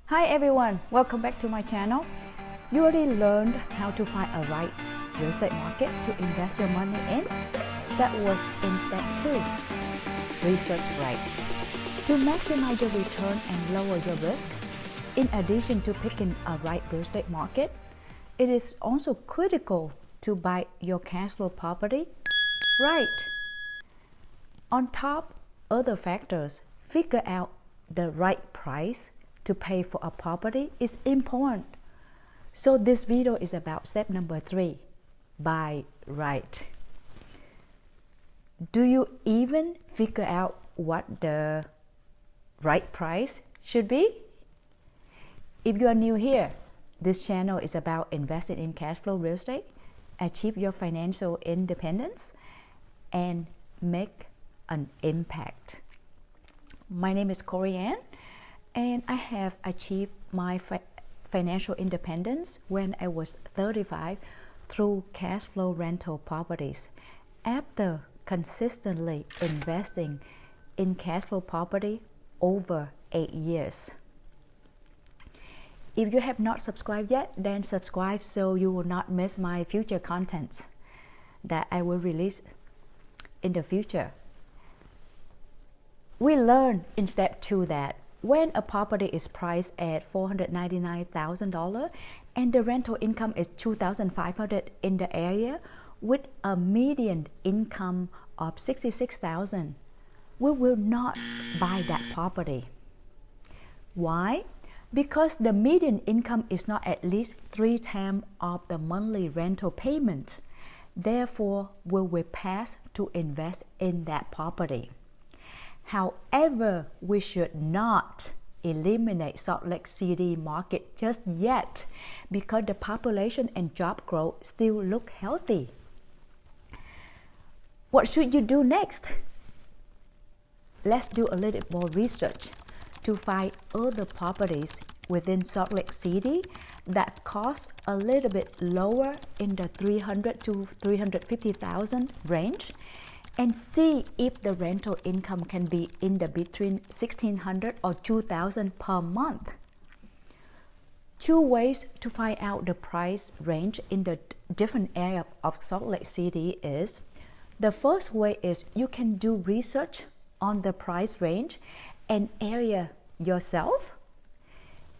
Hi everyone, welcome back to my channel. You already learned how to find a right real estate market to invest your money in. That was in step 2, research right. To maximize your return and lower your risk, in addition to picking a right real estate market, it is also critical to buy your cash flow property right. On top other factors, figure out the right price to pay for a property is important. So this video is about step number 3, buy right. Do you even figure out what the right price should be? If you are new here, this channel is about investing in cash flow real estate, achieve your financial independence, and make an impact. My name is Korianne, and I have achieved my financial independence when I was 35 through cash flow rental properties. After consistently investing in cash flow property over 8 years. If you have not subscribed yet, then subscribe so you will not miss my future contents that I will release in the future. We learned in step 2 that when a property is priced at $499,000 and the rental income is $2,500 in the area with a median income of $66,000, we will not buy that property. Why? Because the median income is not at least 3 times of the monthly rental payment. Therefore, we will pass to invest in that property. However, we should not eliminate Salt Lake City market just yet because the population and job growth still look healthy. What should you do next? Let's do a little more research to find other properties within Salt Lake City that cost a little bit lower in the $300,000 to $350,000 range, and see if the rental income can be in the between $1,600 or $2,000 per month. 2 ways to find out the price range in the different area of Salt Lake City is, the first way is you can do research on the price range and area yourself.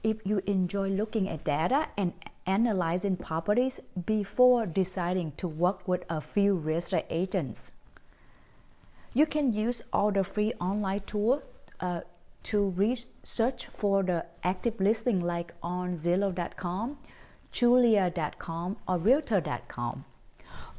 If you enjoy looking at data and analyzing properties before deciding to work with a few real estate agents. You can use all the free online tools to research for the active listing like on Zillow.com, Julia.com, or Realtor.com.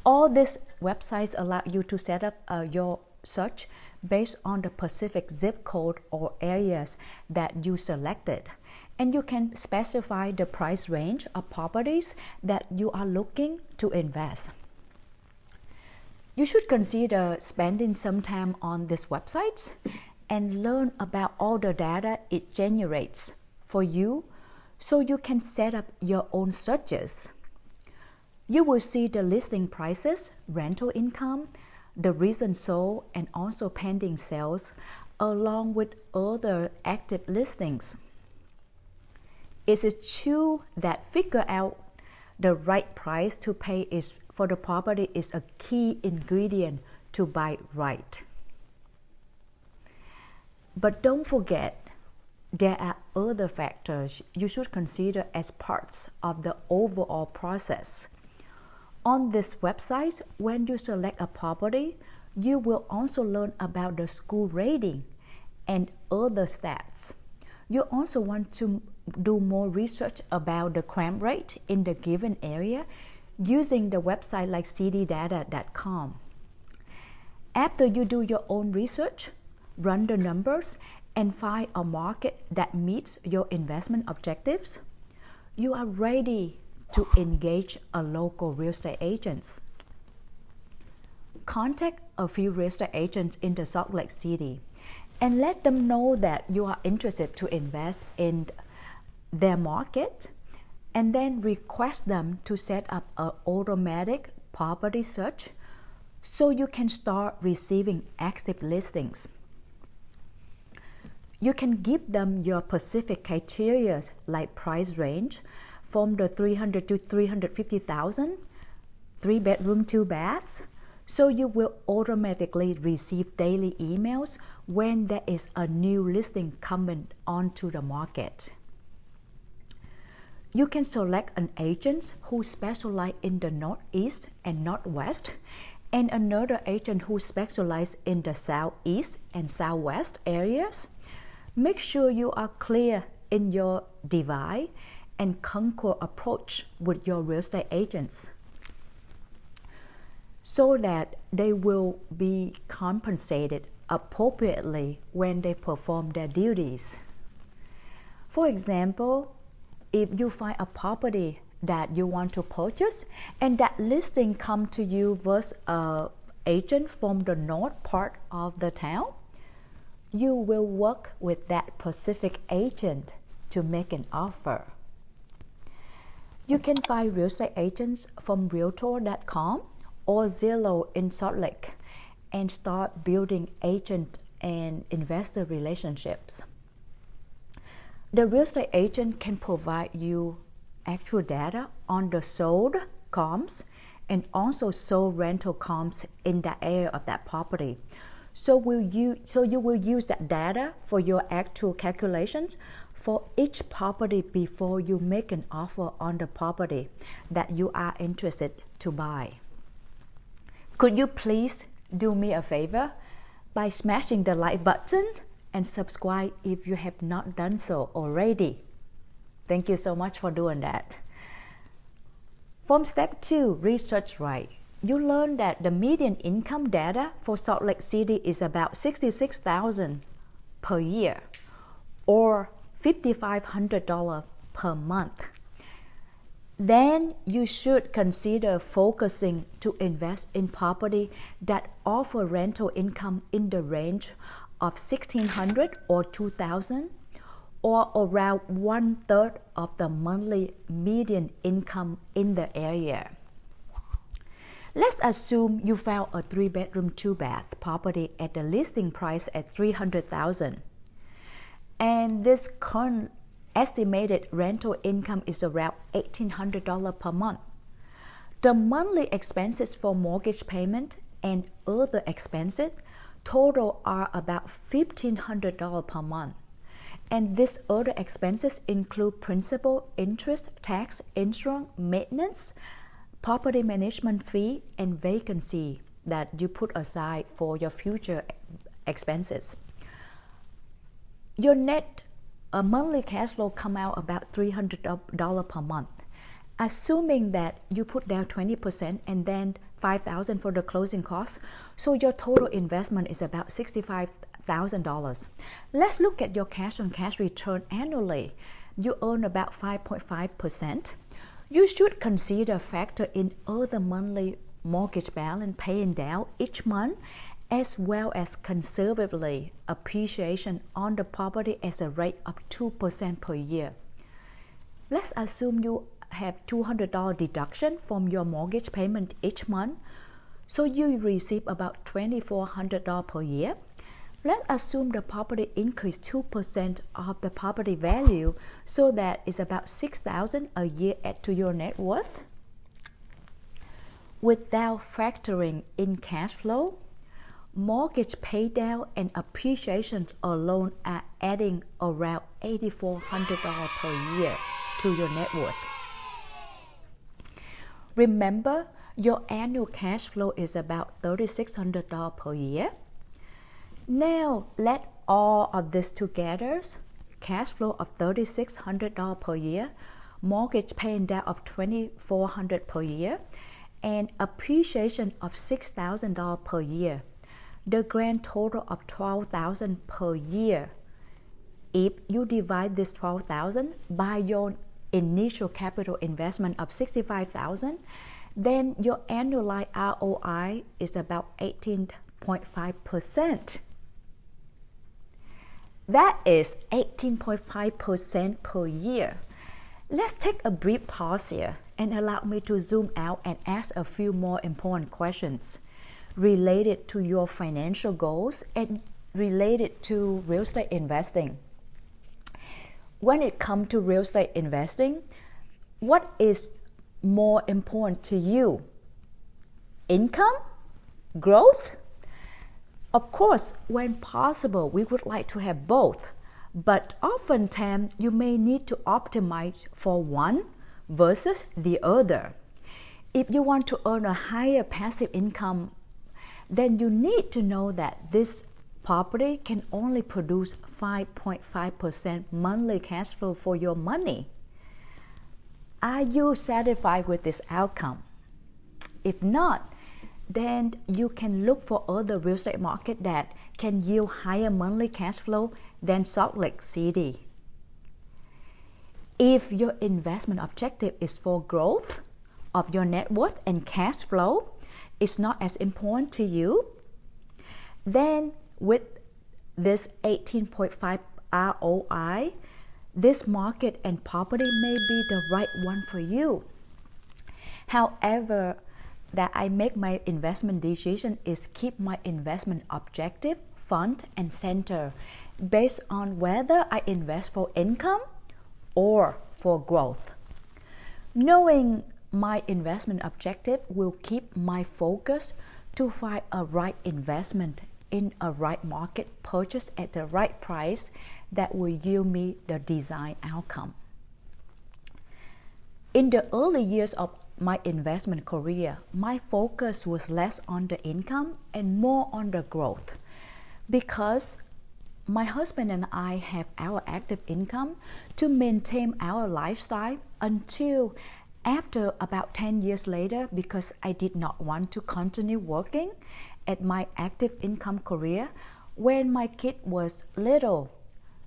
All these websites allow you to set up your search based on the specific zip code or areas that you selected. And you can specify the price range of properties that you are looking to invest. You should consider spending some time on these websites and learn about all the data it generates for you so you can set up your own searches. You will see the listing prices, rental income, the recent sold, and also pending sales, along with other active listings. It is true that figure out the right price to pay for the property is a key ingredient to buy right. But don't forget, there are other factors you should consider as parts of the overall process. On this website, when you select a property, you will also learn about the school rating and other stats. You also want to do more research about the crime rate in the given area using the website like citydata.com. After you do your own research, run the numbers, and find a market that meets your investment objectives, you are ready to engage a local real estate agent. Contact a few real estate agents in the Salt Lake City and let them know that you are interested to invest in their market, and then request them to set up an automatic property search so you can start receiving active listings. You can give them your specific criteria like price range from the 300 to 350,000, 3-bedroom, 2 baths. So you will automatically receive daily emails when there is a new listing coming onto the market. You can select an agent who specializes in the Northeast and Northwest, and another agent who specializes in the Southeast and Southwest areas. Make sure you are clear in your divide and conquer approach with your real estate agents so that they will be compensated appropriately when they perform their duties. For example, if you find a property that you want to purchase and that listing come to you with an agent from the north part of the town, you will work with that specific agent to make an offer. You can find real estate agents from realtor.com or Zillow in Salt Lake and start building agent and investor relationships. The real estate agent can provide you actual data on the sold comps and also sold rental comps in that area of that property. So you will use that data for your actual calculations for each property before you make an offer on the property that you are interested to buy. Could you please do me a favor by smashing the like button and subscribe if you have not done so already? Thank you so much for doing that. From step 2, research right. You learn that the median income data for Salt Lake City is about $66,000 per year or $5,500 per month. Then you should consider focusing to invest in property that offer rental income in the range of $1,600 or $2,000 or around 1/3 of the monthly median income in the area. Let's assume you found a 3-bedroom, 2-bath property at the listing price at $300,000. And this current estimated rental income is around $1,800 per month. The monthly expenses for mortgage payment and other expenses total are about $1,500 per month. And these other expenses include principal, interest, tax, insurance, maintenance, property management fee, and vacancy that you put aside for your future expenses. Your net monthly cash flow come out about $300 per month, assuming that you put down 20% and then $5,000 for the closing costs. So your total investment is about $65,000. Let's look at your cash on cash return annually. You earn about 5.5%. You should consider factor in other monthly mortgage balance paying down each month, as well as conservatively appreciation on the property at a rate of 2% per year. Let's assume you have $200 deduction from your mortgage payment each month, so you receive about $2,400 per year. Let's assume the property increased 2% of the property value, so that is about $6,000 a year add to your net worth. Without factoring in cash flow, mortgage paydown and appreciation alone are adding around $8,400 per year to your net worth. Remember, your annual cash flow is about $3,600 per year. Now, let all of this together, cash flow of $3,600 per year, mortgage paying down of $2,400 per year, and appreciation of $6,000 per year. The grand total of $12,000 per year. If you divide this $12,000 by your initial capital investment of $65,000, then your annualized ROI is about 18.5%. That is 18.5% per year. Let's take a brief pause here and allow me to zoom out and ask a few more important questions related to your financial goals and related to real estate investing. When it comes to real estate investing, what is more important to you? Income? Growth? Of course, when possible, we would like to have both, but oftentimes you may need to optimize for one versus the other. If you want to earn a higher passive income, then you need to know that this property can only produce 5.5% monthly cash flow for your money. Are you satisfied with this outcome? If not, then you can look for other real estate market that can yield higher monthly cash flow than Salt Lake City. If your investment objective is for growth of your net worth and cash flow is not as important to you, then with this 18.5 ROI, this market and property may be the right one for you. However, that I make my investment decision is keep my investment objective front and center based on whether I invest for income or for growth. Knowing my investment objective will keep my focus to find a right investment in a right market purchase at the right price that will yield me the desired outcome. In the early years of my investment career, my focus was less on the income and more on the growth because my husband and I have our active income to maintain our lifestyle until after about 10 years later, because I did not want to continue working at my active income career when my kid was little.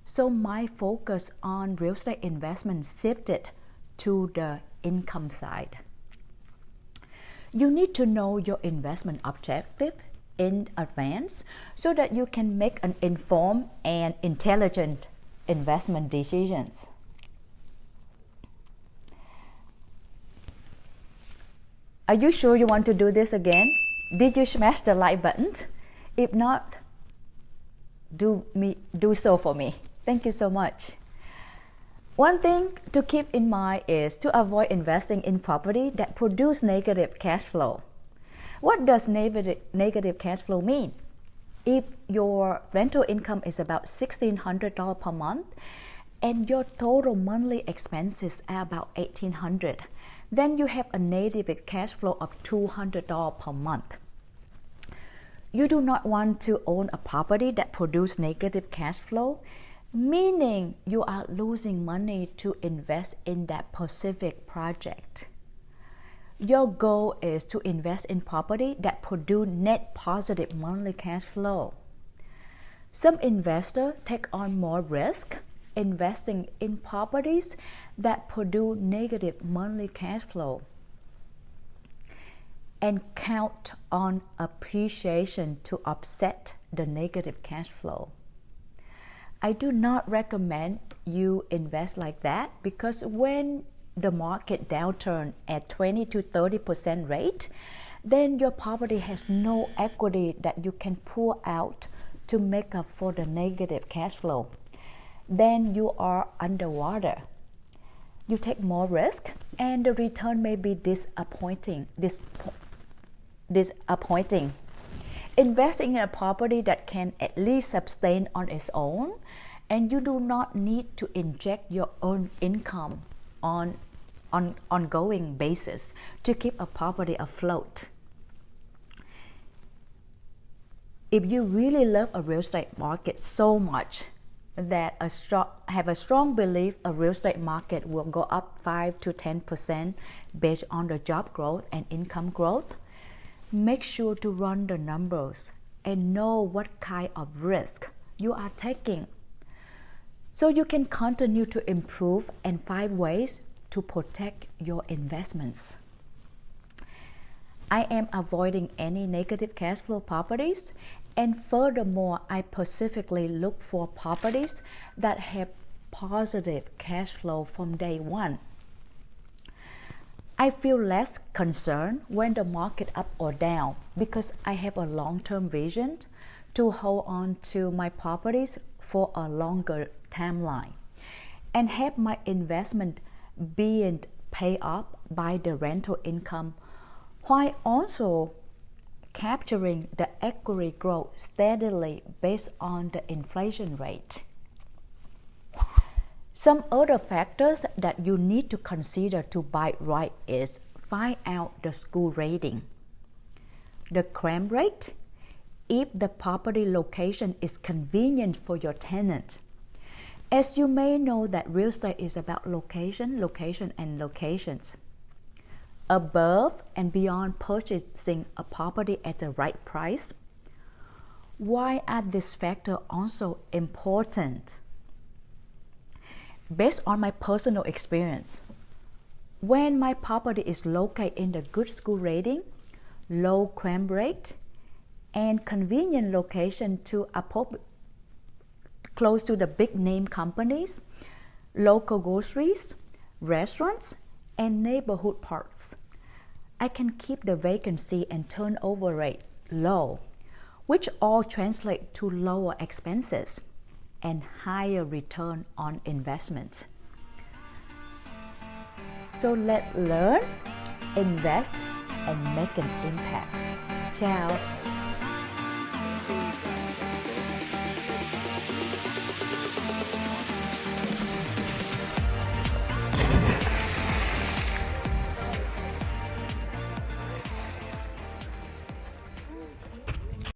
So my focus on real estate investment shifted to the income side. You need to know your investment objective in advance so that you can make an informed and intelligent investment decisions. Are you sure you want to do this again? Did you smash the like button? If not, do so for me. Thank you so much. One thing to keep in mind is to avoid investing in property that produce negative cash flow. What does negative cash flow mean? If your rental income is about $1,600 per month and your total monthly expenses are about $1,800, then you have a negative cash flow of $200 per month. You do not want to own a property that produces negative cash flow, meaning you are losing money to invest in that specific project. Your goal is to invest in property that produce net positive monthly cash flow. Some investors take on more risk investing in properties that produce negative monthly cash flow and count on appreciation to offset the negative cash flow. I do not recommend you invest like that because when the market downturn at 20 to 30% rate, then your property has no equity that you can pull out to make up for the negative cash flow. Then you are underwater. You take more risk and the return may be disappointing. Investing in a property that can at least sustain on its own, and you do not need to inject your own income on ongoing basis to keep a property afloat. If you really love a real estate market so much that have a strong belief a real estate market will go up 5 to 10% based on the job growth and income growth, make sure to run the numbers and know what kind of risk you are taking so you can continue to improve and find ways to protect your investments. I am avoiding any negative cash flow properties, and furthermore, I specifically look for properties that have positive cash flow from day one. I feel less concerned when the market up or down because I have a long-term vision to hold on to my properties for a longer timeline and have my investment being paid up by the rental income, while also capturing the equity growth steadily based on the inflation rate. Some other factors that you need to consider to buy right is find out the school rating, the crime rate, if the property location is convenient for your tenant. As you may know that real estate is about location, location, and locations. Above and beyond purchasing a property at the right price, why are these factors also important? Based on my personal experience, when my property is located in the good school rating, low crime rate, and convenient location to close to the big name companies, local groceries, restaurants, and neighborhood parks, I can keep the vacancy and turnover rate low, which all translate to lower expenses and higher return on investment. So let's learn, invest, and make an impact. Ciao!